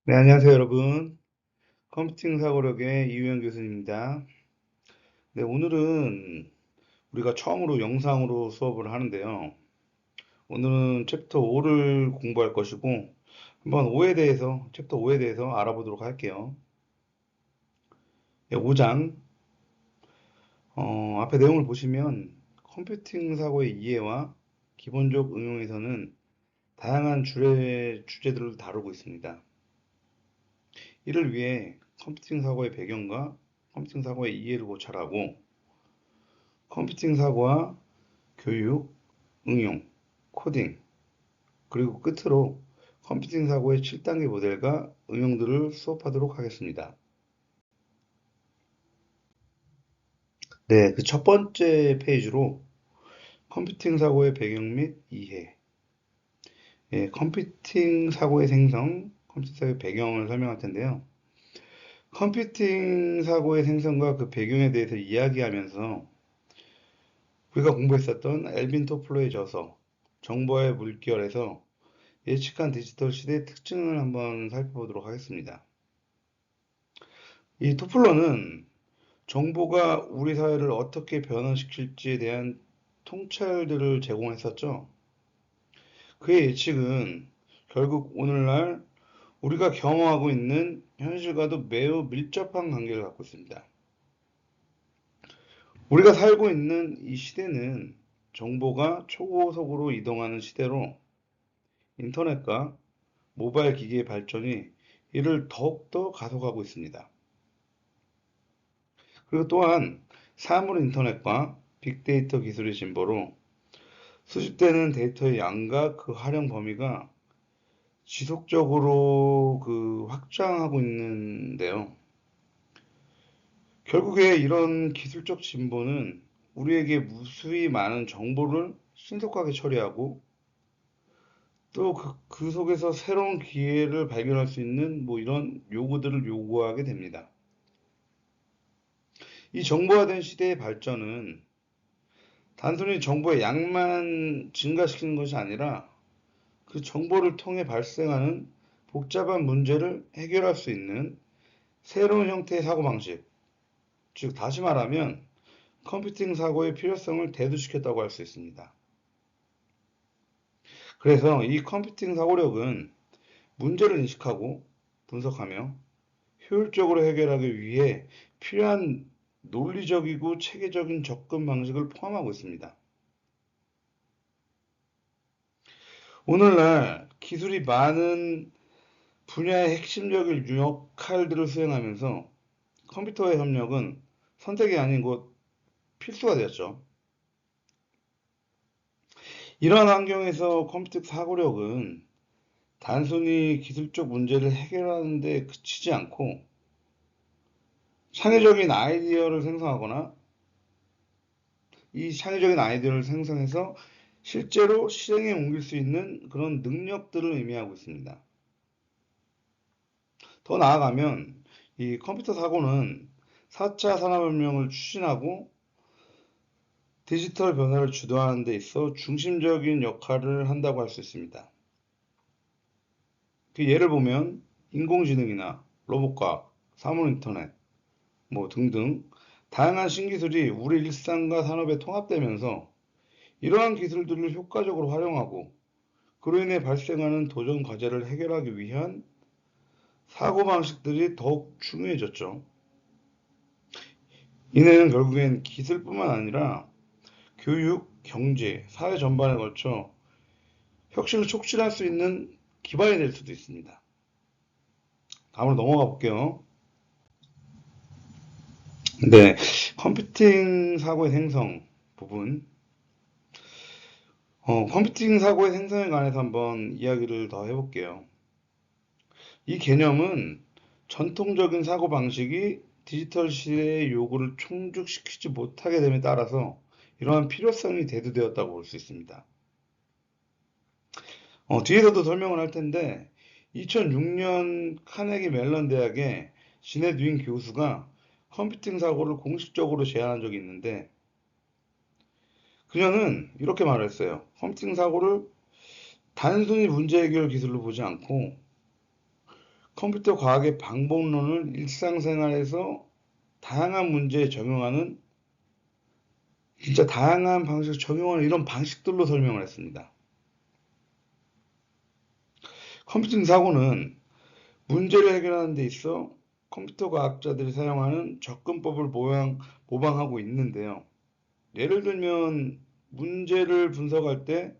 네, 안녕하세요, 여러분. 컴퓨팅 사고력의 이우영 교수님입니다. 네, 오늘은 우리가 처음으로 영상으로 수업을 하는데요. 오늘은 챕터 5를 공부할 것이고, 한번 챕터 5에 대해서 알아보도록 할게요. 네, 5장, 앞에 내용을 보시면 컴퓨팅 사고의 이해와 기본적 응용에서는 다양한 주제들을 다루고 있습니다. 이를 위해 컴퓨팅 사고의 배경과 컴퓨팅 사고의 이해를 고찰하고, 컴퓨팅 사고와 교육, 응용, 코딩, 그리고 끝으로 컴퓨팅 사고의 7단계 모델과 응용들을 수업하도록 하겠습니다. 네, 그 첫 번째 페이지로 컴퓨팅 사고의 배경 및 이해, 컴퓨팅 사고의 생성, 컴퓨팅 사고의 배경을 설명할 텐데요. 컴퓨팅 사고의 생성과 그 배경에 대해서 이야기하면서 우리가 공부했었던 엘빈 토플러의 저서, 정보의 물결에서 예측한 디지털 시대의 특징을 한번 살펴보도록 하겠습니다. 이 토플러는 정보가 우리 사회를 어떻게 변화시킬지에 대한 통찰들을 제공했었죠. 그의 예측은 결국 오늘날 우리가 경험하고 있는 현실과도 매우 밀접한 관계를 갖고 있습니다. 우리가 살고 있는 이 시대는 정보가 초고속으로 이동하는 시대로 인터넷과 모바일 기기의 발전이 이를 더욱더 가속하고 있습니다. 그리고 또한 사물 인터넷과 빅데이터 기술의 진보로 수집되는 데이터의 양과 그 활용 범위가 지속적으로 확장하고 있는데요. 결국에 이런 기술적 진보는 우리에게 무수히 많은 정보를 신속하게 처리하고 또 그 속에서 새로운 기회를 발견할 수 있는 이런 요구들을 요구하게 됩니다. 이 정보화된 시대의 발전은 단순히 정보의 양만 증가시키는 것이 아니라 그 정보를 통해 발생하는 복잡한 문제를 해결할 수 있는 새로운 형태의 사고방식, 즉 다시 말하면 컴퓨팅 사고의 필요성을 대두시켰다고 할 수 있습니다. 그래서 이 컴퓨팅 사고력은 문제를 인식하고 분석하며 효율적으로 해결하기 위해 필요한 논리적이고 체계적인 접근 방식을 포함하고 있습니다. 오늘날 기술이 많은 분야의 핵심적인 역할들을 수행하면서 컴퓨터의 협력은 선택이 아닌 곧 필수가 되었죠. 이러한 환경에서 컴퓨터 사고력은 단순히 기술적 문제를 해결하는 데 그치지 않고 창의적인 아이디어를 생성하거나 이 창의적인 아이디어를 생성해서 실제로 실행에 옮길 수 있는 그런 능력들을 의미하고 있습니다. 더 나아가면 이 컴퓨터 사고는 4차 산업혁명을 추진하고 디지털 변화를 주도하는 데 있어 중심적인 역할을 한다고 할 수 있습니다. 그 예를 보면 인공지능이나 로봇과학, 사물인터넷 등등 다양한 신기술이 우리 일상과 산업에 통합되면서 이러한 기술들을 효과적으로 활용하고 그로 인해 발생하는 도전 과제를 해결하기 위한 사고방식들이 더욱 중요해졌죠. 이는 결국엔 기술뿐만 아니라 교육, 경제, 사회 전반에 걸쳐 혁신을 촉진할 수 있는 기반이 될 수도 있습니다. 다음으로 넘어가 볼게요. 네, 컴퓨팅 사고의 생성 부분. 컴퓨팅 사고의 생성에 관해서 한번 이야기를 더 해볼게요. 이 개념은 전통적인 사고 방식이 디지털 시대의 요구를 충족시키지 못하게 됨에 따라서 이러한 필요성이 대두되었다고 볼 수 있습니다. 뒤에서도 설명을 할 텐데 2006년 카네기 멜론 대학의 지넷 윈 교수가 컴퓨팅 사고를 공식적으로 제안한 적이 있는데 그녀는 이렇게 말했어요. 컴퓨팅 사고를 단순히 문제 해결 기술로 보지 않고 컴퓨터 과학의 방법론을 일상생활에서 다양한 문제에 적용하는, 진짜 다양한 방식을 적용하는 이런 방식들로 설명을 했습니다. 컴퓨팅 사고는 문제를 해결하는 데 있어 컴퓨터 과학자들이 사용하는 접근법을 모방하고 있는데요. 예를 들면 문제를 분석할 때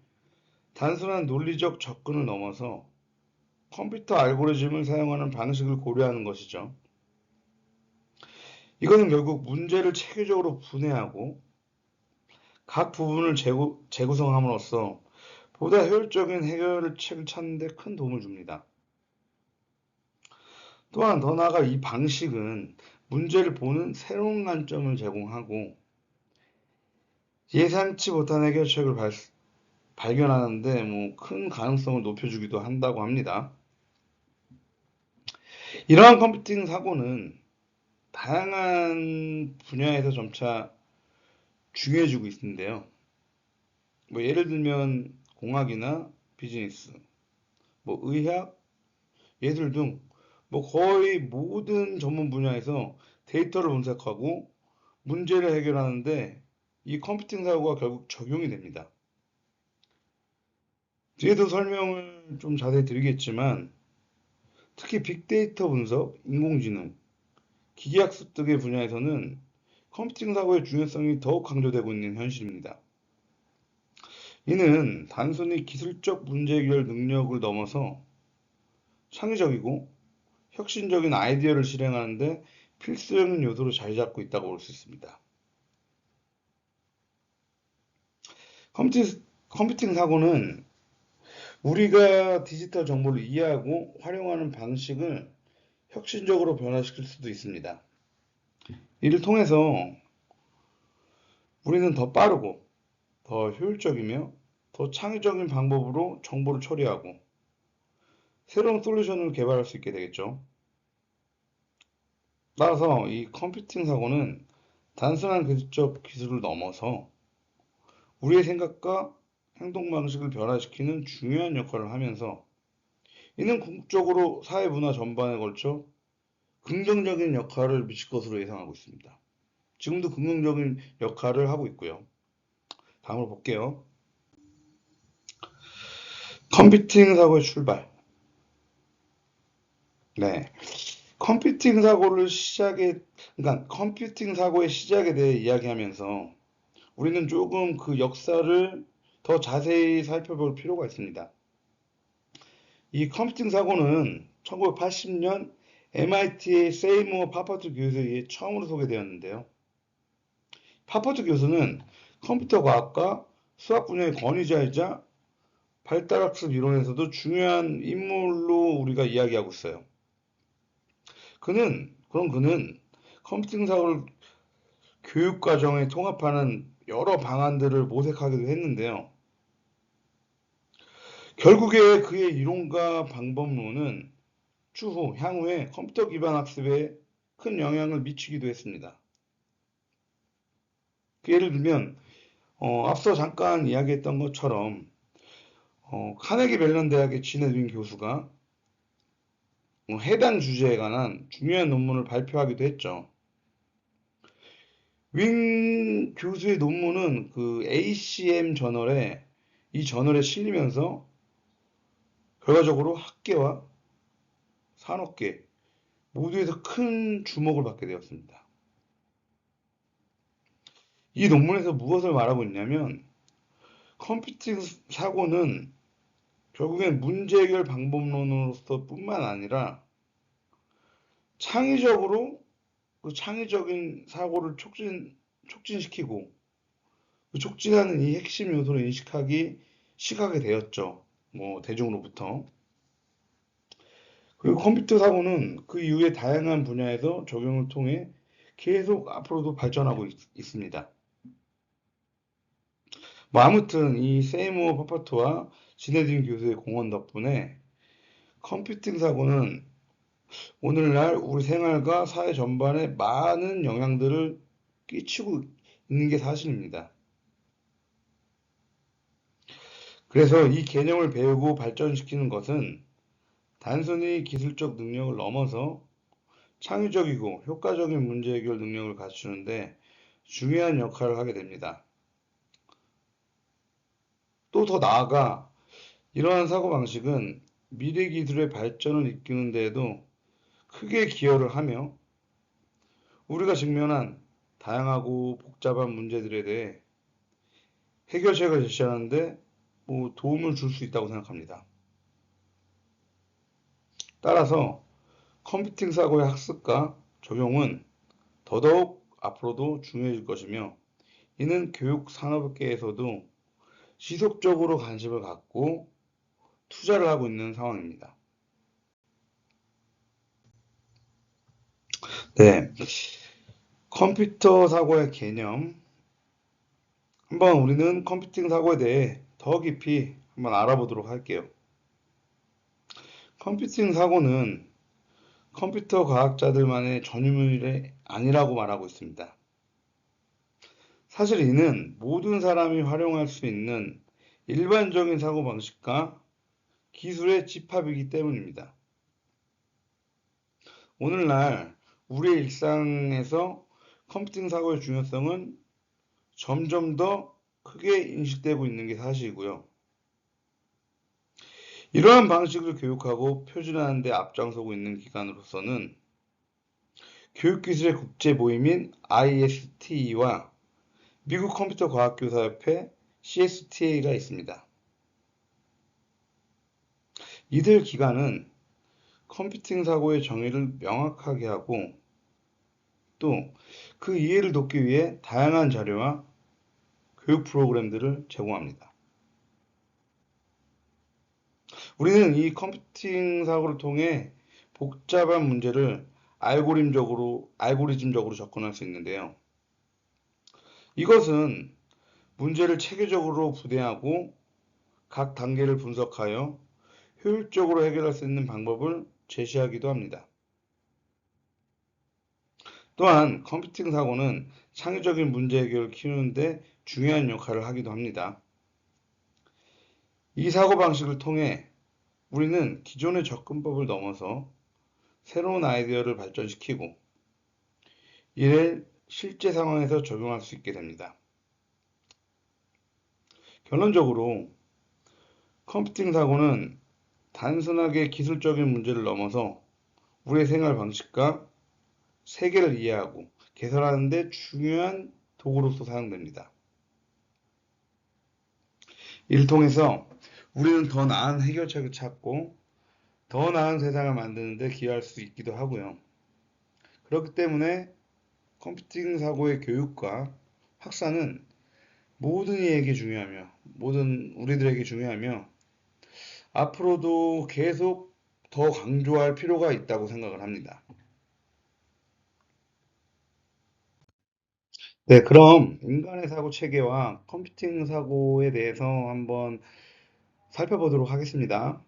단순한 논리적 접근을 넘어서 컴퓨터 알고리즘을 사용하는 방식을 고려하는 것이죠. 이것은 결국 문제를 체계적으로 분해하고 각 부분을 재구성함으로써 보다 효율적인 해결책을 찾는 데 큰 도움을 줍니다. 또한 더 나아가 이 방식은 문제를 보는 새로운 관점을 제공하고 예상치 못한 해결책을 발견하는데 큰 가능성을 높여주기도 한다고 합니다. 이러한 컴퓨팅 사고는 다양한 분야에서 점차 중요해지고 있는데요. 예를 들면 공학이나 비즈니스, 의학, 예술 등 거의 모든 전문 분야에서 데이터를 분석하고 문제를 해결하는데 이 컴퓨팅 사고가 결국 적용이 됩니다. 뒤에도 설명을 좀 자세히 드리겠지만 특히 빅데이터 분석, 인공지능, 기계학습 등의 분야에서는 컴퓨팅 사고의 중요성이 더욱 강조되고 있는 현실입니다. 이는 단순히 기술적 문제 해결 능력을 넘어서 창의적이고 혁신적인 아이디어를 실행하는데 필수적인 요소로 자리 잡고 있다고 볼 수 있습니다. 컴퓨팅 사고는 우리가 디지털 정보를 이해하고 활용하는 방식을 혁신적으로 변화시킬 수도 있습니다. 이를 통해서 우리는 더 빠르고 더 효율적이며 더 창의적인 방법으로 정보를 처리하고 새로운 솔루션을 개발할 수 있게 되겠죠. 따라서 이 컴퓨팅 사고는 단순한 기술적 기술을 넘어서 우리의 생각과 행동 방식을 변화시키는 중요한 역할을 하면서 이는 궁극적으로 사회 문화 전반에 걸쳐 긍정적인 역할을 미칠 것으로 예상하고 있습니다. 지금도 긍정적인 역할을 하고 있고요. 다음으로 볼게요. 컴퓨팅 사고의 출발. 네. 그러니까 컴퓨팅 사고의 시작에 대해 이야기하면서 우리는 조금 그 역사를 더 자세히 살펴볼 필요가 있습니다. 이 컴퓨팅 사고는 1980년 MIT의 세이머 파퍼트 교수에 의해 처음으로 소개되었는데요. 파퍼트 교수는 컴퓨터 과학과 수학 분야의 권위자이자 발달학습 이론에서도 중요한 인물로 우리가 이야기하고 있어요. 그는 컴퓨팅 사고를 교육 과정에 통합하는 여러 방안들을 모색하기도 했는데요. 결국에 그의 이론과 방법론은 향후에 컴퓨터 기반 학습에 큰 영향을 미치기도 했습니다. 예를 들면 앞서 잠깐 이야기했던 것처럼 카네기 멜론 대학의 진해준 교수가 해당 주제에 관한 중요한 논문을 발표하기도 했죠. 윙 교수의 논문은 그 ACM 이 저널에 실리면서 결과적으로 학계와 산업계 모두에서 큰 주목을 받게 되었습니다. 이 논문에서 무엇을 말하고 있냐면 컴퓨팅 사고는 결국엔 문제 해결 방법론으로서 뿐만 아니라 창의적으로 그 창의적인 사고를 촉진시키고 그 촉진하는 이 핵심 요소를 시각하게 되었죠. 대중으로부터. 그리고 컴퓨터 사고는 그 이후에 다양한 분야에서 적용을 통해 계속 앞으로도 발전하고 있습니다. 아무튼 이 세이머 파파트와 지네딘 교수의 공헌 덕분에 컴퓨팅 사고는 오늘날 우리 생활과 사회 전반에 많은 영향들을 끼치고 있는 게 사실입니다. 그래서 이 개념을 배우고 발전시키는 것은 단순히 기술적 능력을 넘어서 창의적이고 효과적인 문제 해결 능력을 갖추는데 중요한 역할을 하게 됩니다. 또 더 나아가 이러한 사고방식은 미래 기술의 발전을 이끄는 데에도 크게 기여를 하며 우리가 직면한 다양하고 복잡한 문제들에 대해 해결책을 제시하는데 도움을 줄 수 있다고 생각합니다. 따라서 컴퓨팅 사고의 학습과 적용은 더더욱 앞으로도 중요해질 것이며 이는 교육 산업계에서도 지속적으로 관심을 갖고 투자를 하고 있는 상황입니다. 네, 컴퓨터 사고의 개념. 한번 우리는 컴퓨팅 사고에 대해 더 깊이 한번 알아보도록 할게요. 컴퓨팅 사고는 컴퓨터 과학자들만의 전유물이 아니라고 말하고 있습니다. 사실 이는 모든 사람이 활용할 수 있는 일반적인 사고방식과 기술의 집합이기 때문입니다. 오늘날 우리의 일상에서 컴퓨팅 사고의 중요성은 점점 더 크게 인식되고 있는 게 사실이고요. 이러한 방식을 교육하고 표준화하는 데 앞장서고 있는 기관으로서는 교육기술의 국제 모임인 ISTE와 미국 컴퓨터 과학교사협회 CSTA가 있습니다. 이들 기관은 컴퓨팅 사고의 정의를 명확하게 하고 또 그 이해를 돕기 위해 다양한 자료와 교육 프로그램들을 제공합니다. 우리는 이 컴퓨팅 사고를 통해 복잡한 문제를 알고리즘적으로 접근할 수 있는데요. 이것은 문제를 체계적으로 부대하고 각 단계를 분석하여 효율적으로 해결할 수 있는 방법을 제시하기도 합니다. 또한 컴퓨팅 사고는 창의적인 문제 해결을 키우는데 중요한 역할을 하기도 합니다. 이 사고 방식을 통해 우리는 기존의 접근법을 넘어서 새로운 아이디어를 발전시키고 이를 실제 상황에서 적용할 수 있게 됩니다. 결론적으로 컴퓨팅 사고는 단순하게 기술적인 문제를 넘어서 우리의 생활 방식과 세계를 이해하고 개선하는 데 중요한 도구로서 사용됩니다. 이를 통해서 우리는 더 나은 해결책을 찾고 더 나은 세상을 만드는 데 기여할 수 있기도 하고요. 그렇기 때문에 컴퓨팅 사고의 교육과 확산은 모든 이에게 중요하며 모든 우리들에게 중요하며 앞으로도 계속 더 강조할 필요가 있다고 생각을 합니다. 네, 그럼 인간의 사고 체계와 컴퓨팅 사고에 대해서 한번 살펴보도록 하겠습니다.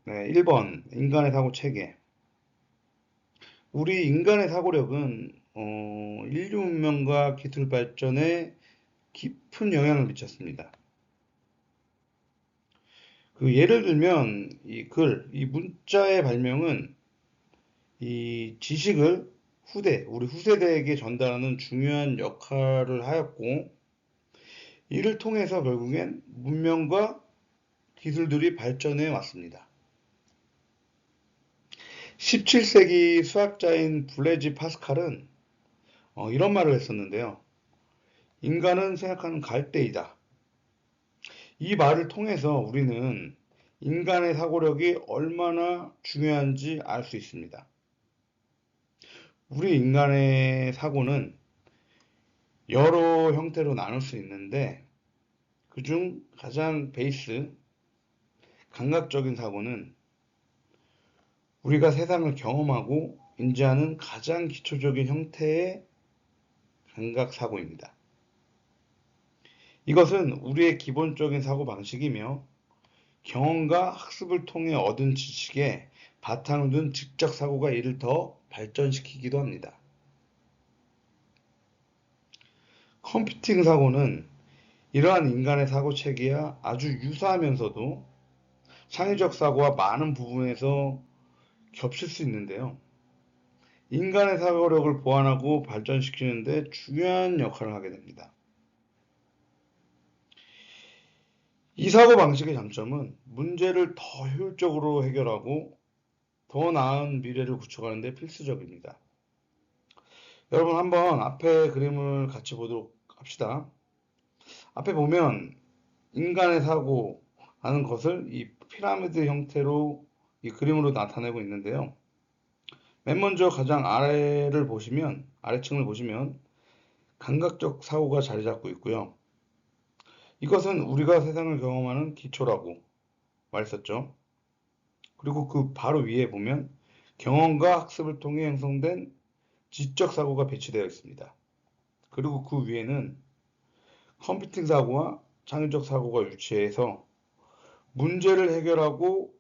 네, 1번 인간의 사고 체계. 우리 인간의 사고력은 인류 문명과 기술 발전에 깊은 영향을 미쳤습니다. 그 예를 들면 이 문자의 발명은 이 지식을 우리 후세대에게 전달하는 중요한 역할을 하였고, 이를 통해서 결국엔 문명과 기술들이 발전해 왔습니다. 17세기 수학자인 블레지 파스칼은 이런 말을 했었는데요. 인간은 생각하는 갈대이다. 이 말을 통해서 우리는 인간의 사고력이 얼마나 중요한지 알 수 있습니다. 우리 인간의 사고는 여러 형태로 나눌 수 있는데 그중 가장 베이스, 감각적인 사고는 우리가 세상을 경험하고 인지하는 가장 기초적인 형태의 감각 사고입니다. 이것은 우리의 기본적인 사고 방식이며 경험과 학습을 통해 얻은 지식에 바탕을 둔 직접 사고가 이를 더 발전시키기도 합니다. 컴퓨팅 사고는 이러한 인간의 사고 체계와 아주 유사하면서도 창의적 사고와 많은 부분에서 겹칠 수 있는데요. 인간의 사고력을 보완하고 발전시키는 데 중요한 역할을 하게 됩니다. 이 사고 방식의 장점은 문제를 더 효율적으로 해결하고 더 나은 미래를 구축하는 데 필수적입니다. 여러분 한번 앞에 그림을 같이 보도록 합시다. 앞에 보면 인간의 사고라는 것을 이 피라미드 형태로 이 그림으로 나타내고 있는데요. 맨 먼저 가장 아래층을 보시면 감각적 사고가 자리 잡고 있고요. 이것은 우리가 세상을 경험하는 기초라고 말했었죠. 그리고 그 바로 위에 보면 경험과 학습을 통해 형성된 지적 사고가 배치되어 있습니다. 그리고 그 위에는 컴퓨팅 사고와 창의적 사고가 유치해서 문제를 해결하고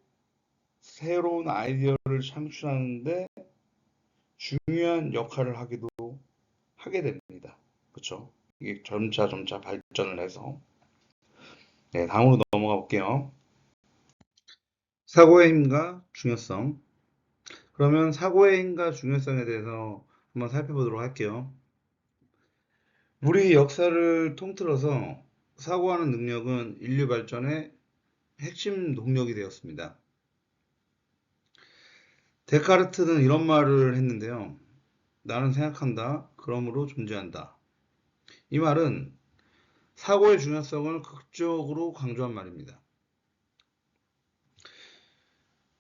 새로운 아이디어를 창출하는데 중요한 역할을 하게 됩니다. 그렇죠? 이게 점차 발전을 해서. 네, 다음으로 넘어가 볼게요. 사고의 힘과 중요성. 그러면 사고의 힘과 중요성에 대해서 한번 살펴보도록 할게요. 우리 역사를 통틀어서 사고하는 능력은 인류 발전의 핵심 동력이 되었습니다. 데카르트는 이런 말을 했는데요. 나는 생각한다. 그러므로 존재한다. 이 말은 사고의 중요성을 극적으로 강조한 말입니다.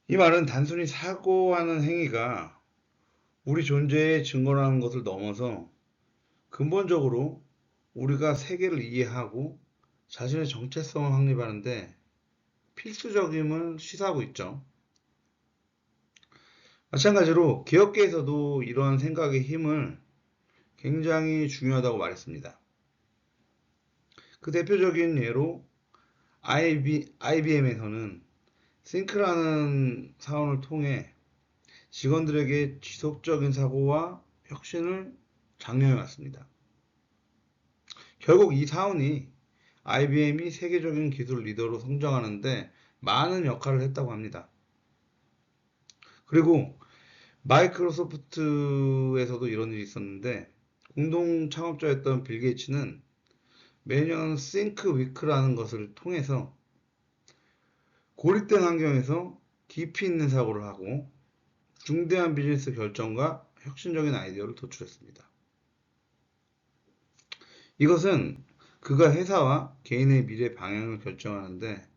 이 말은 단순히 사고하는 행위가 우리 존재의 증거라는 것을 넘어서 근본적으로 우리가 세계를 이해하고 자신의 정체성을 확립하는데 필수적임을 시사하고 있죠. 마찬가지로 기업계에서도 이러한 생각의 힘을 굉장히 중요하다고 말했습니다. 그 대표적인 예로 IBM에서는 싱크라는 사원을 통해 직원들에게 지속적인 사고와 혁신을 장려해 왔습니다. 결국 이 사원이 IBM이 세계적인 기술 리더로 성장하는데 많은 역할을 했다고 합니다. 그리고 마이크로소프트에서도 이런 일이 있었는데 공동 창업자였던 빌 게이츠는 매년 싱크 위크라는 것을 통해서 고립된 환경에서 깊이 있는 사고를 하고 중대한 비즈니스 결정과 혁신적인 아이디어를 도출했습니다. 이것은 그가 회사와 개인의 미래 방향을 결정하는데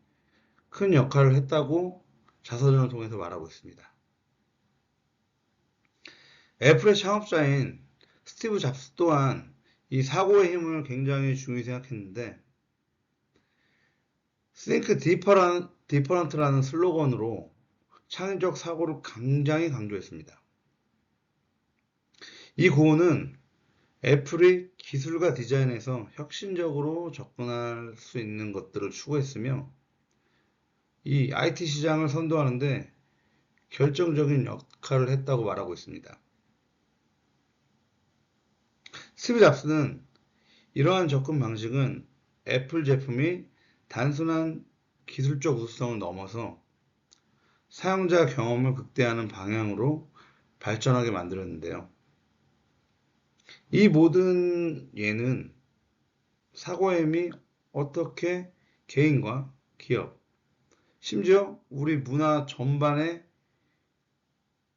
큰 역할을 했다고 자서전을 통해서 말하고 있습니다. 애플의 창업자인 스티브 잡스 또한 이 사고의 힘을 굉장히 중요히 생각했는데 Think Different라는 슬로건으로 창의적 사고를 굉장히 강조했습니다. 이 구호는 애플이 기술과 디자인에서 혁신적으로 접근할 수 있는 것들을 추구했으며 이 IT 시장을 선도하는데 결정적인 역할을 했다고 말하고 있습니다. 스티브 잡스는 이러한 접근 방식은 애플 제품이 단순한 기술적 우수성을 넘어서 사용자 경험을 극대화하는 방향으로 발전하게 만들었는데요. 이 모든 예는 사고의 힘이 어떻게 개인과 기업, 심지어 우리 문화 전반의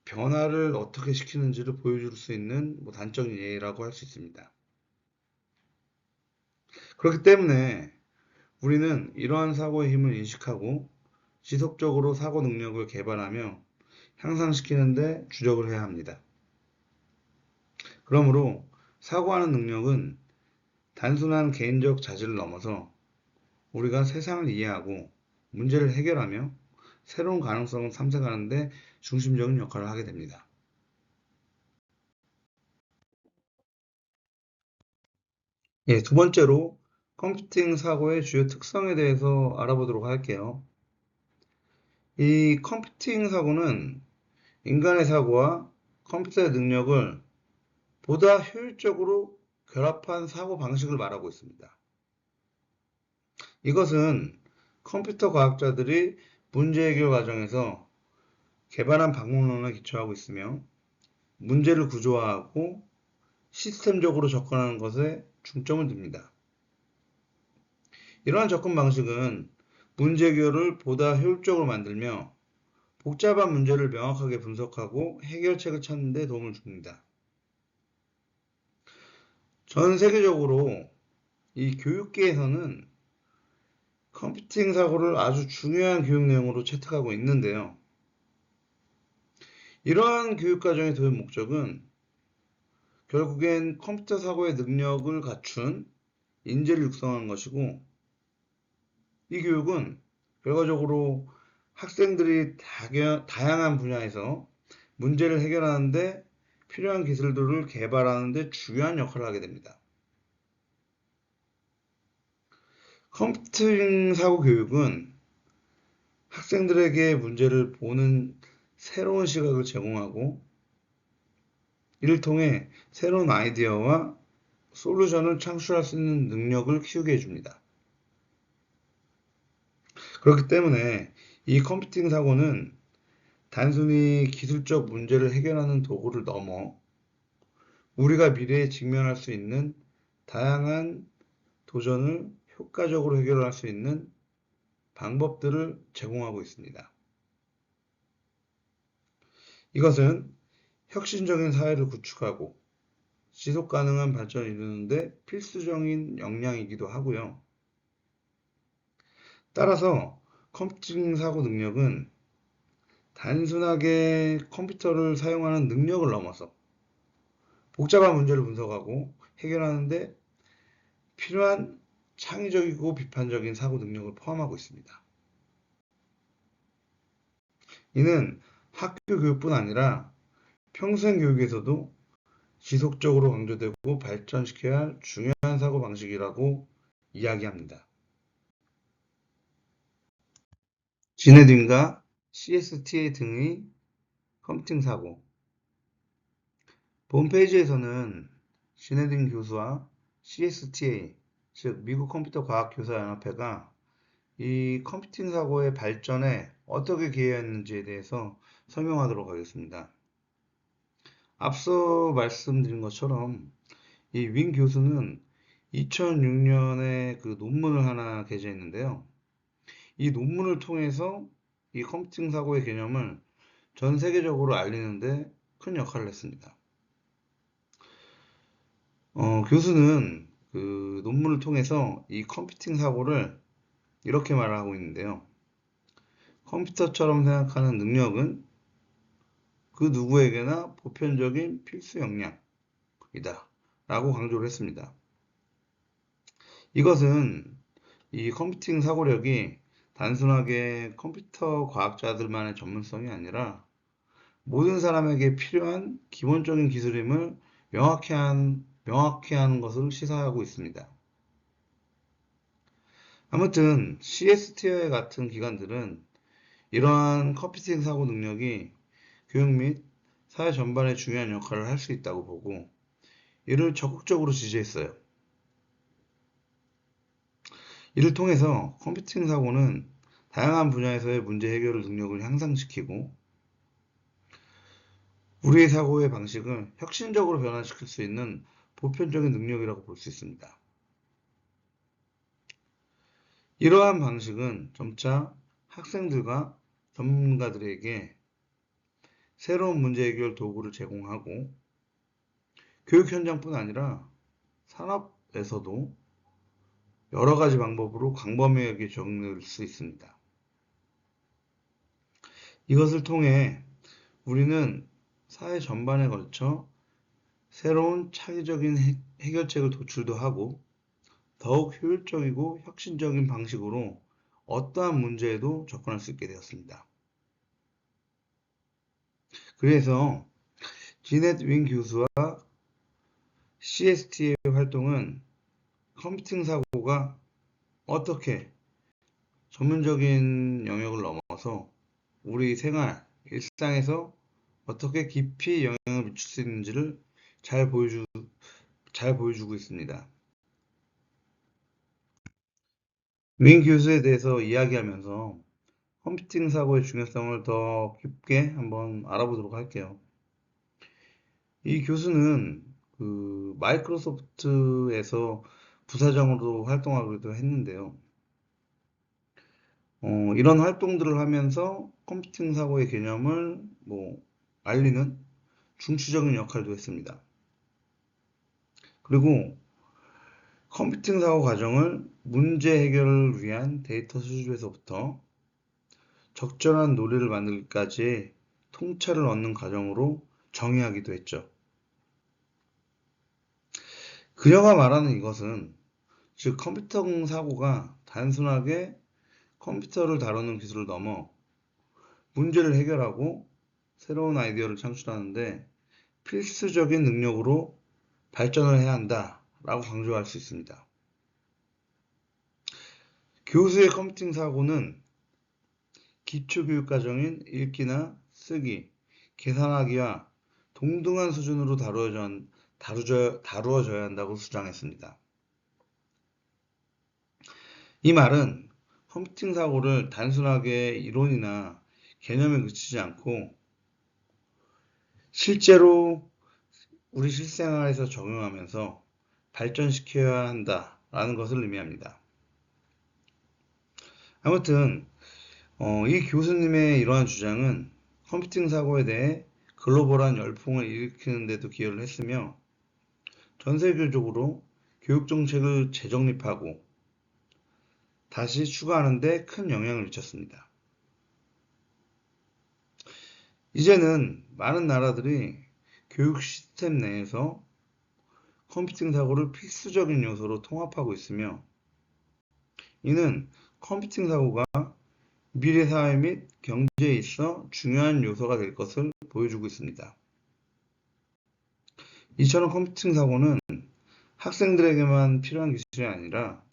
변화를 어떻게 시키는지를 보여줄 수 있는 단적인 예라고 할 수 있습니다. 그렇기 때문에 우리는 이러한 사고의 힘을 인식하고 지속적으로 사고 능력을 개발하며 향상시키는 데 주력을 해야 합니다. 그러므로 사고하는 능력은 단순한 개인적 자질을 넘어서 우리가 세상을 이해하고 문제를 해결하며 새로운 가능성을 탐색하는 데 중심적인 역할을 하게 됩니다. 예, 두 번째로 컴퓨팅 사고의 주요 특성에 대해서 알아보도록 할게요. 이 컴퓨팅 사고는 인간의 사고와 컴퓨터의 능력을 보다 효율적으로 결합한 사고 방식을 말하고 있습니다. 이것은 컴퓨터 과학자들이 문제 해결 과정에서 개발한 방법론에 기초하고 있으며 문제를 구조화하고 시스템적으로 접근하는 것에 중점을 둡니다. 이러한 접근 방식은 문제 해결을 보다 효율적으로 만들며 복잡한 문제를 명확하게 분석하고 해결책을 찾는 데 도움을 줍니다. 전 세계적으로 이 교육계에서는 컴퓨팅 사고를 아주 중요한 교육 내용으로 채택하고 있는데요. 이러한 교육과정의 도입 목적은 결국엔 컴퓨터 사고의 능력을 갖춘 인재를 육성하는 것이고, 이 교육은 결과적으로 학생들이 다양한 분야에서 문제를 해결하는데 필요한 기술들을 개발하는 데 중요한 역할을 하게 됩니다. 컴퓨팅 사고 교육은 학생들에게 문제를 보는 새로운 시각을 제공하고, 이를 통해 새로운 아이디어와 솔루션을 창출할 수 있는 능력을 키우게 해줍니다. 그렇기 때문에 이 컴퓨팅 사고는 단순히 기술적 문제를 해결하는 도구를 넘어 우리가 미래에 직면할 수 있는 다양한 도전을 효과적으로 해결할 수 있는 방법들을 제공하고 있습니다. 이것은 혁신적인 사회를 구축하고 지속 가능한 발전을 이루는 데 필수적인 역량이기도 하고요. 따라서 컴퓨팅 사고 능력은 단순하게 컴퓨터를 사용하는 능력을 넘어서 복잡한 문제를 분석하고 해결하는 데 필요한 창의적이고 비판적인 사고 능력을 포함하고 있습니다. 이는 학교 교육뿐 아니라 평생 교육에서도 지속적으로 강조되고 발전시켜야 할 중요한 사고 방식이라고 이야기합니다. 지네딘과 CSTA 등의 컴퓨팅 사고. 본 페이지에서는 지네딘 교수와 CSTA, 즉 미국 컴퓨터 과학 교사 연합회가 이 컴퓨팅 사고의 발전에 어떻게 기여했는지에 대해서 설명하도록 하겠습니다. 앞서 말씀드린 것처럼 이 윈 교수는 2006년에 그 논문을 하나 게재했는데요. 이 논문을 통해서 이 컴퓨팅 사고의 개념을 전 세계적으로 알리는데 큰 역할을 했습니다. 교수는 그 논문을 통해서 이 컴퓨팅 사고를 이렇게 말하고 있는데요. 컴퓨터처럼 생각하는 능력은 그 누구에게나 보편적인 필수 역량이다 라고 강조를 했습니다. 이것은 이 컴퓨팅 사고력이 단순하게 컴퓨터 과학자들만의 전문성이 아니라 모든 사람에게 필요한 기본적인 기술임을 명확히 하는 것을 시사하고 있습니다. 아무튼 CSTI 같은 기관들은 이러한 컴퓨팅 사고 능력이 교육 및 사회 전반에 중요한 역할을 할 수 있다고 보고 이를 적극적으로 지지했어요. 이를 통해서 컴퓨팅 사고는 다양한 분야에서의 문제 해결 능력을 향상시키고 우리의 사고의 방식을 혁신적으로 변화시킬 수 있는 보편적인 능력이라고 볼 수 있습니다. 이러한 방식은 점차 학생들과 전문가들에게 새로운 문제 해결 도구를 제공하고 교육 현장뿐 아니라 산업에서도 여러 가지 방법으로 광범위하게 적용될 수 있습니다. 이것을 통해 우리는 사회 전반에 걸쳐 새로운 창의적인 해결책을 도출도 하고 더욱 효율적이고 혁신적인 방식으로 어떠한 문제에도 접근할 수 있게 되었습니다. 그래서 지넷 윈 교수와 CST의 활동은 컴퓨팅 사고가 어떻게 전문적인 영역을 넘어서 우리 생활, 일상에서 어떻게 깊이 영향을 미칠 수 있는지를 잘 보여주고 있습니다. 윈 교수에 대해서 이야기하면서 컴퓨팅 사고의 중요성을 더 깊게 한번 알아보도록 할게요. 이 교수는 그 마이크로소프트에서 부사장으로 활동하기도 했는데요. 이런 활동들을 하면서 컴퓨팅 사고의 개념을 알리는 중추적인 역할도 했습니다. 그리고 컴퓨팅 사고 과정을 문제 해결을 위한 데이터 수집에서부터 적절한 논리를 만들기까지 통찰을 얻는 과정으로 정의하기도 했죠. 그녀가 말하는 이것은 즉 컴퓨터 사고가 단순하게 컴퓨터를 다루는 기술을 넘어 문제를 해결하고 새로운 아이디어를 창출하는데 필수적인 능력으로 발전을 해야 한다라고 강조할 수 있습니다. 교수의 컴퓨팅 사고는 기초교육 과정인 읽기나 쓰기, 계산하기와 동등한 수준으로 다루어져야 한다고 주장했습니다. 이 말은 컴퓨팅 사고를 단순하게 이론이나 개념에 그치지 않고 실제로 우리 실생활에서 적용하면서 발전시켜야 한다라는 것을 의미합니다. 아무튼 이 교수님의 이러한 주장은 컴퓨팅 사고에 대해 글로벌한 열풍을 일으키는 데도 기여를 했으며 전 세계적으로 교육 정책을 재정립하고 다시 추가하는 데 큰 영향을 미쳤습니다. 이제는 많은 나라들이 교육 시스템 내에서 컴퓨팅 사고를 필수적인 요소로 통합하고 있으며 이는 컴퓨팅 사고가 미래 사회 및 경제에 있어 중요한 요소가 될 것을 보여주고 있습니다. 이처럼 컴퓨팅 사고는 학생들에게만 필요한 기술이 아니라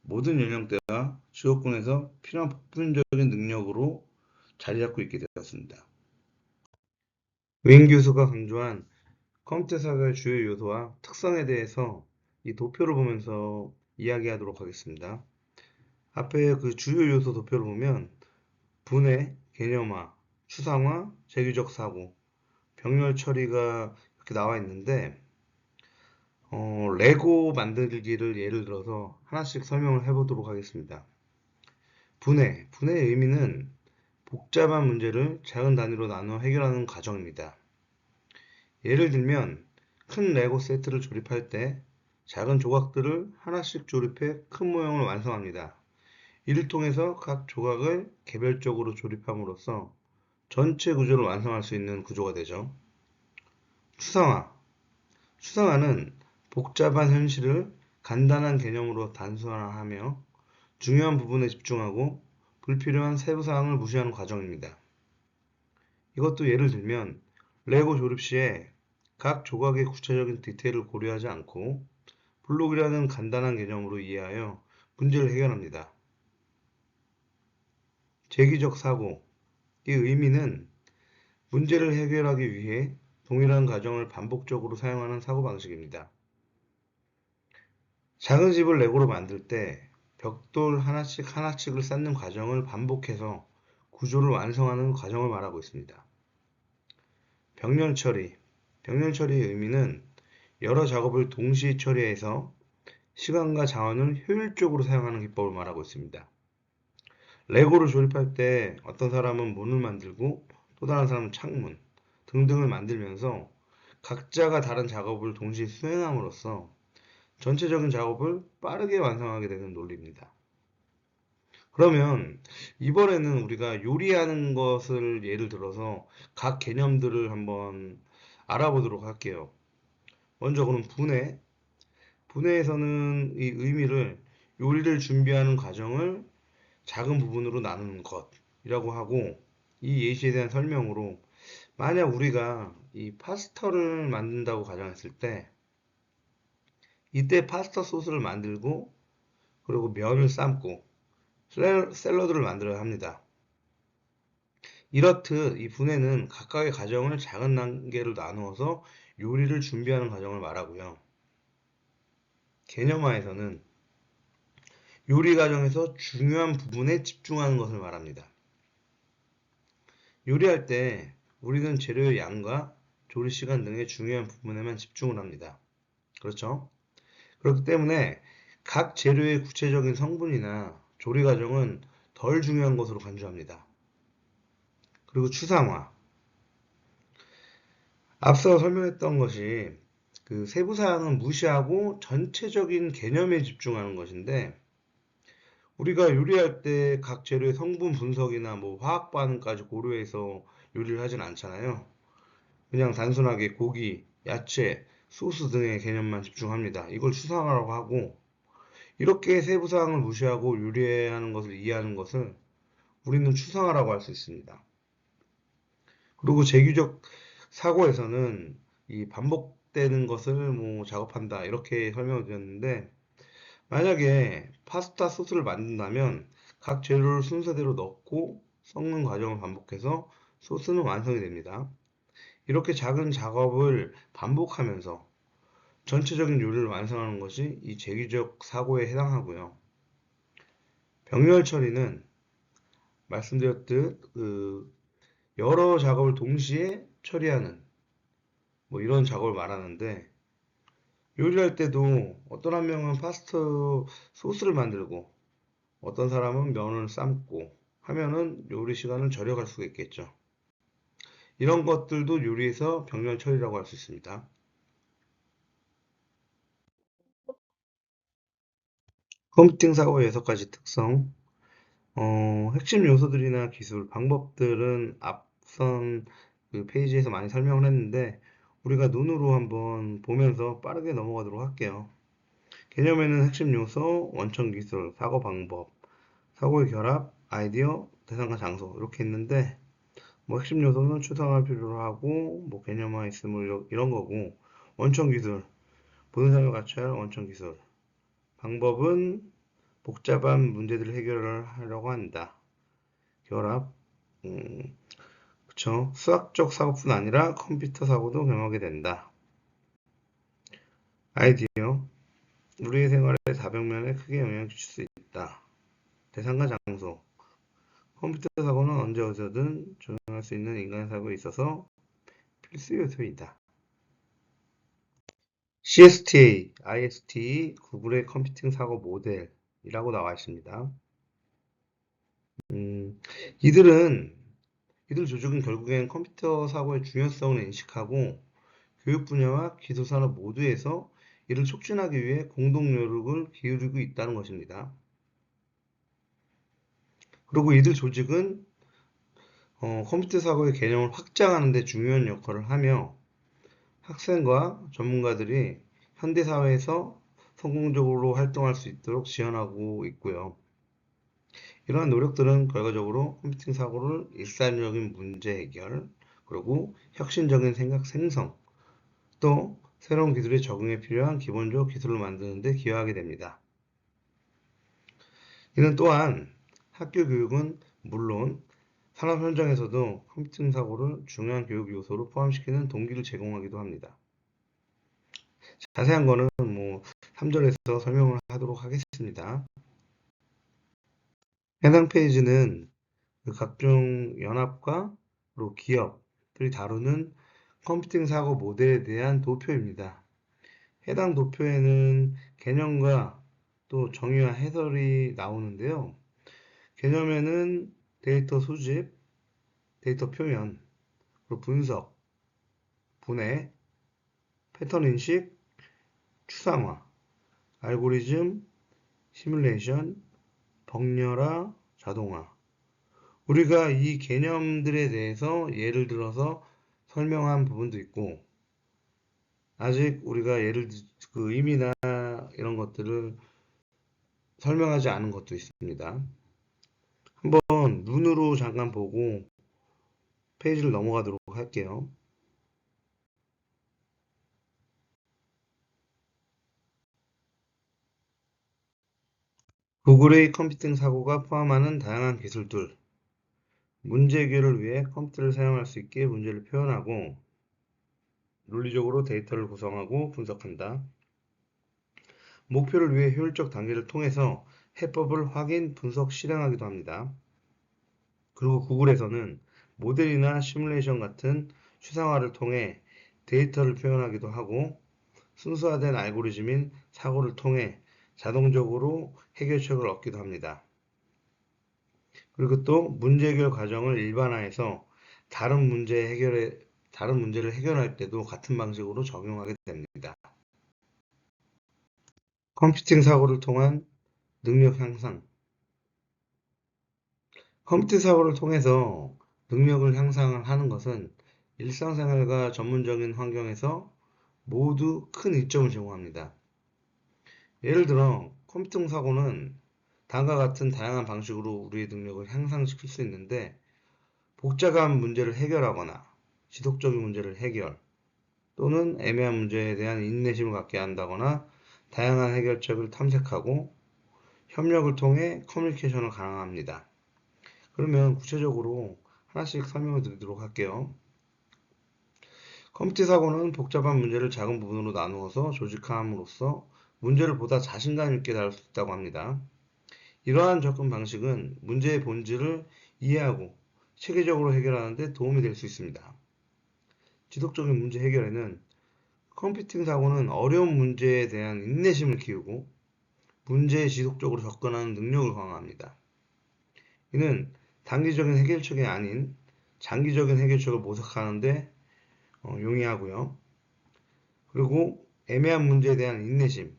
모든 연령대와 직업군에서 필요한 보편적인 능력으로 자리 잡고 있게 되었습니다. 웨인 교수가 강조한 컴퓨터 사고의 주요 요소와 특성에 대해서 이 도표를 보면서 이야기하도록 하겠습니다. 앞에 그 주요 요소 도표를 보면 분해, 개념화, 추상화, 재규적 사고, 병렬 처리가 이렇게 나와 있는데 레고 만들기를 예를 들어서 하나씩 설명을 해보도록 하겠습니다. 분해의 의미는 복잡한 문제를 작은 단위로 나누어 해결하는 과정입니다. 예를 들면 큰 레고 세트를 조립할 때 작은 조각들을 하나씩 조립해 큰 모형을 완성합니다. 이를 통해서 각 조각을 개별적으로 조립함으로써 전체 구조를 완성할 수 있는 구조가 되죠. 추상화. 추상화는 복잡한 현실을 간단한 개념으로 단순화하며 중요한 부분에 집중하고 불필요한 세부 사항을 무시하는 과정입니다. 이것도 예를 들면 레고 조립 시에 각 조각의 구체적인 디테일을 고려하지 않고 블록이라는 간단한 개념으로 이해하여 문제를 해결합니다. 재기적 사고. 이 의미는 문제를 해결하기 위해 동일한 과정을 반복적으로 사용하는 사고방식입니다. 작은 집을 레고로 만들 때 벽돌 하나씩을 쌓는 과정을 반복해서 구조를 완성하는 과정을 말하고 있습니다. 병렬 처리. 병렬 처리의 의미는 여러 작업을 동시에 처리해서 시간과 자원을 효율적으로 사용하는 기법을 말하고 있습니다. 레고를 조립할 때 어떤 사람은 문을 만들고 또 다른 사람은 창문 등등을 만들면서 각자가 다른 작업을 동시에 수행함으로써 전체적인 작업을 빠르게 완성하게 되는 논리입니다. 그러면 이번에는 우리가 요리하는 것을 예를 들어서 각 개념들을 한번 알아보도록 할게요. 먼저 그럼 분해. 분해에서는 이 의미를 요리를 준비하는 과정을 작은 부분으로 나누는 것이라고 하고 이 예시에 대한 설명으로 만약 우리가 이 파스타를 만든다고 가정했을 때 이때 파스타 소스를 만들고 그리고 면을 삶고 샐러드를 만들어야 합니다. 이렇듯 이 분해는 각각의 과정을 작은 단계로 나누어서 요리를 준비하는 과정을 말하고요. 개념화에서는 요리 과정에서 중요한 부분에 집중하는 것을 말합니다. 요리할 때 우리는 재료의 양과 조리 시간 등의 중요한 부분에만 집중을 합니다. 그렇죠? 그렇기 때문에 각 재료의 구체적인 성분이나 조리 과정은 덜 중요한 것으로 간주합니다. 그리고 추상화. 앞서 설명했던 것이 그 세부 사항은 무시하고 전체적인 개념에 집중하는 것인데, 우리가 요리할 때 각 재료의 성분 분석이나 뭐 화학 반응까지 고려해서 요리를 하진 않잖아요. 그냥 단순하게 고기, 야채, 소스 등의 개념만 집중합니다. 이걸 추상화라고 하고, 이렇게 세부 사항을 무시하고 요리하는 것을 이해하는 것을 우리는 추상화라고 할 수 있습니다. 그리고 제규적 사고에서는 이 반복되는 것을 뭐 작업한다 이렇게 설명을 드렸는데, 만약에 파스타 소스를 만든다면 각 재료를 순서대로 넣고 섞는 과정을 반복해서 소스는 완성이 됩니다. 이렇게 작은 작업을 반복하면서 전체적인 요리를 완성하는 것이 이 제기적 사고에 해당하고요. 병렬 처리는 말씀드렸듯 여러 작업을 동시에 처리하는 뭐 이런 작업을 말하는데, 요리할 때도 어떤 한 명은 파스타 소스를 만들고 어떤 사람은 면을 삶고 하면은 요리 시간을 절약할 수가 있겠죠. 이런 것들도 요리에서 병렬 처리라고 할 수 있습니다. 컴퓨팅 사고의 6가지 특성. 핵심 요소들이나 기술, 방법들은 앞선 그 페이지에서 많이 설명을 했는데, 우리가 눈으로 한번 보면서 빠르게 넘어가도록 할게요. 개념에는 핵심 요소, 원천 기술, 사고 방법, 사고의 결합, 아이디어, 대상과 장소 이렇게 있는데, 뭐 핵심 요소는 추상화를 필요로 하고 뭐 개념화 있음을 이런 거고, 원천 기술, 모든 사람이 같이 할 원천 기술, 방법은 복잡한 문제들을 해결을 하려고 한다. 결합, 그쵸. 수학적 사고뿐 아니라 컴퓨터 사고도 경험하게 된다. 아이디어, 우리의 생활의 다방면에 크게 영향을 줄 수 있다. 대상과 장소, 컴퓨터 사고는 언제 어디서든 조용할 수 있는 인간 사고에 있어서 필수 요소이다. CSTA, IST, 구글의 컴퓨팅 사고 모델이라고 나와 있습니다. 음, 이들은, 이들 조직은 결국엔 컴퓨터 사고의 중요성을 인식하고 교육 분야와 기술 산업 모두에서 이를 촉진하기 위해 공동 노력을 기울이고 있다는 것입니다. 그리고 이들 조직은 컴퓨터 사고의 개념을 확장하는 데 중요한 역할을 하며 학생과 전문가들이 현대 사회에서 성공적으로 활동할 수 있도록 지원하고 있고요. 이러한 노력들은 결과적으로 컴퓨팅 사고를 일상적인 문제 해결, 그리고 혁신적인 생각 생성, 또 새로운 기술에 적응에 필요한 기본적 기술을 만드는 데 기여하게 됩니다. 이는 또한 학교 교육은 물론 산업 현장에서도 컴퓨팅 사고를 중요한 교육 요소로 포함시키는 동기를 제공하기도 합니다. 자세한 거는 뭐 3절에서 설명을 하도록 하겠습니다. 해당 페이지는 그 각종 연합과 그리고 기업들이 다루는 컴퓨팅 사고 모델에 대한 도표입니다. 해당 도표에는 개념과 또 정의와 해설이 나오는데요. 개념에는 데이터 수집, 데이터 표현, 그리고 분석, 분해, 패턴 인식, 추상화, 알고리즘, 시뮬레이션, 벅렬화, 자동화. 우리가 이 개념들에 대해서 예를 들어서 설명한 부분도 있고, 아직 우리가 그 의미나 이런 것들을 설명하지 않은 것도 있습니다. 한번 눈으로 잠깐 보고 페이지를 넘어가도록 할게요. 구글의 컴퓨팅 사고가 포함하는 다양한 기술들, 문제 해결을 위해 컴퓨터를 사용할 수 있게 문제를 표현하고 논리적으로 데이터를 구성하고 분석한다. 목표를 위해 효율적 단계를 통해서 해법을 확인, 분석, 실행하기도 합니다. 그리고 구글에서는 모델이나 시뮬레이션 같은 추상화를 통해 데이터를 표현하기도 하고 순수화된 알고리즘인 사고를 통해 자동적으로 해결책을 얻기도 합니다. 그리고 또 문제 해결 과정을 일반화해서 다른 문제를 해결할 때도 같은 방식으로 적용하게 됩니다. 컴퓨팅 사고를 통한 능력 향상. 컴퓨팅 사고를 통해서 능력을 향상하는 것은 일상생활과 전문적인 환경에서 모두 큰 이점을 제공합니다. 예를 들어 컴퓨팅 사고는 다음과 같은 다양한 방식으로 우리의 능력을 향상시킬 수 있는데 복잡한 문제를 해결하거나 지속적인 문제를 해결 또는 애매한 문제에 대한 인내심을 갖게 한다거나 다양한 해결책을 탐색하고 협력을 통해 커뮤니케이션을 가능합니다. 그러면 구체적으로 하나씩 설명을 드리도록 할게요. 컴퓨터 사고는 복잡한 문제를 작은 부분으로 나누어서 조직화함으로써 문제를 보다 자신감 있게 다룰 수 있다고 합니다. 이러한 접근 방식은 문제의 본질을 이해하고 체계적으로 해결하는 데 도움이 될 수 있습니다. 지속적인 문제 해결에는 컴퓨팅 사고는 어려운 문제에 대한 인내심을 키우고 문제에 지속적으로 접근하는 능력을 강화합니다. 이는 단기적인 해결책이 아닌 장기적인 해결책을 모색하는 데 용이하고요. 그리고 애매한 문제에 대한 인내심,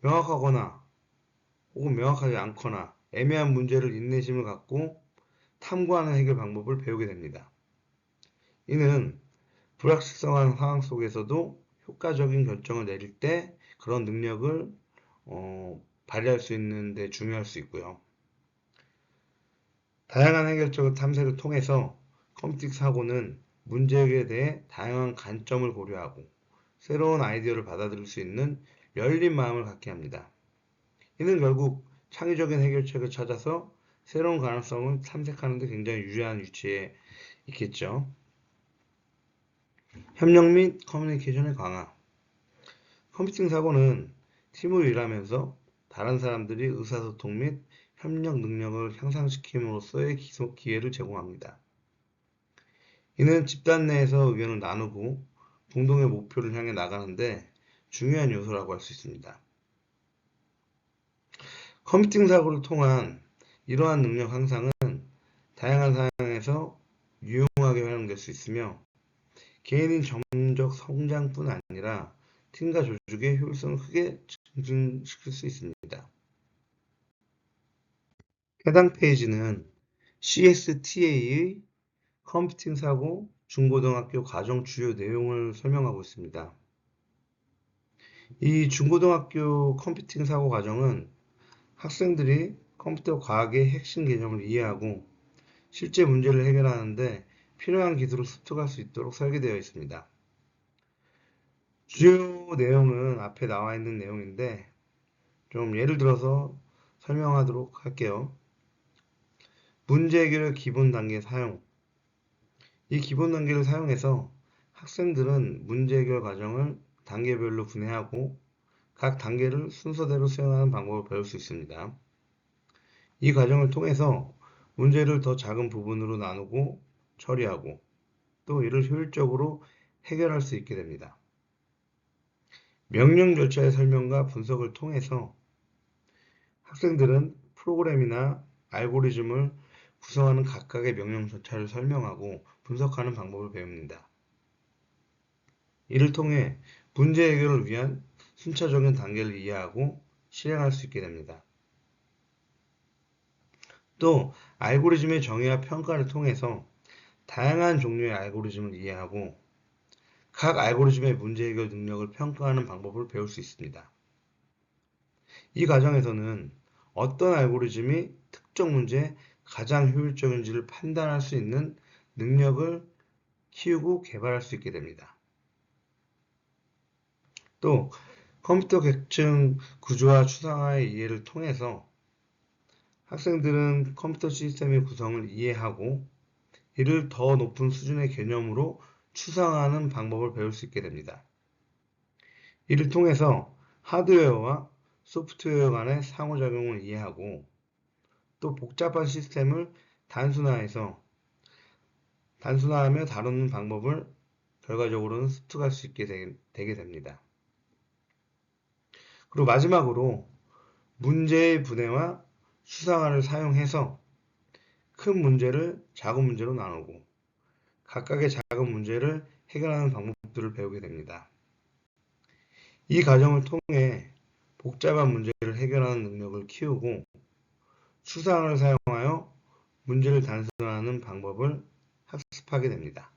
명확하거나 혹은 명확하지 않거나 애매한 문제를 인내심을 갖고 탐구하는 해결 방법을 배우게 됩니다. 이는 불확실성한 상황 속에서도 효과적인 결정을 내릴 때 그런 능력을 발휘할 수 있는 데 중요할 수 있고요. 다양한 해결책 탐색을 통해서 컴퓨팅 사고는 문제에 대해 다양한 관점을 고려하고 새로운 아이디어를 받아들일 수 있는 열린 마음을 갖게 합니다. 이는 결국 창의적인 해결책을 찾아서 새로운 가능성을 탐색하는 데 굉장히 유리한 위치에 있겠죠. 협력 및 커뮤니케이션의 강화. 컴퓨팅 사고는 팀으로 일하면서 다른 사람들이 의사소통 및 협력 능력을 향상시킴으로써의 기회를 제공합니다. 이는 집단 내에서 의견을 나누고 공동의 목표를 향해 나가는데 중요한 요소라고 할 수 있습니다. 컴퓨팅 사고를 통한 이러한 능력 향상은 다양한 상황에서 유용하게 활용될 수 있으며 개인의 점적 성장뿐 아니라 팀과 조직의 효율성을 크게 증진시킬 수 있습니다. 해당 페이지는 CSTA의 컴퓨팅 사고 중고등학교 과정 주요 내용을 설명하고 있습니다. 이 중고등학교 컴퓨팅 사고 과정은 학생들이 컴퓨터 과학의 핵심 개념을 이해하고 실제 문제를 해결하는데 필요한 기술을 습득할 수 있도록 설계되어 있습니다. 주요 내용은 앞에 나와 있는 내용인데 좀 예를 들어서 설명하도록 할게요. 문제 해결의 기본 단계 사용. 이 기본 단계를 사용해서 학생들은 문제 해결 과정을 단계별로 분해하고 각 단계를 순서대로 수행하는 방법을 배울 수 있습니다. 이 과정을 통해서 문제를 더 작은 부분으로 나누고 처리하고 또 이를 효율적으로 해결할 수 있게 됩니다. 명령 절차의 설명과 분석을 통해서 학생들은 프로그램이나 알고리즘을 구성하는 각각의 명령 절차를 설명하고 분석하는 방법을 배웁니다. 이를 통해 문제 해결을 위한 순차적인 단계를 이해하고 실행할 수 있게 됩니다. 또 알고리즘의 정의와 평가를 통해서 다양한 종류의 알고리즘을 이해하고 각 알고리즘의 문제 해결 능력을 평가하는 방법을 배울 수 있습니다. 이 과정에서는 어떤 알고리즘이 특정 문제에 가장 효율적인지를 판단할 수 있는 능력을 키우고 개발할 수 있게 됩니다. 또 컴퓨터 계층 구조와 추상화의 이해를 통해서 학생들은 컴퓨터 시스템의 구성을 이해하고 이를 더 높은 수준의 개념으로 추상화하는 방법을 배울 수 있게 됩니다. 이를 통해서 하드웨어와 소프트웨어 간의 상호작용을 이해하고 또 복잡한 시스템을 단순화해서 단순화하며 다루는 방법을 결과적으로는 습득할 수 있게 되게 됩니다. 그리고 마지막으로 문제의 분해와 추상화를 사용해서 큰 문제를 작은 문제로 나누고 각각의 작은 문제를 해결하는 방법들을 배우게 됩니다. 이 과정을 통해 복잡한 문제를 해결하는 능력을 키우고 추상화를 사용하여 문제를 단순화하는 방법을 학습하게 됩니다.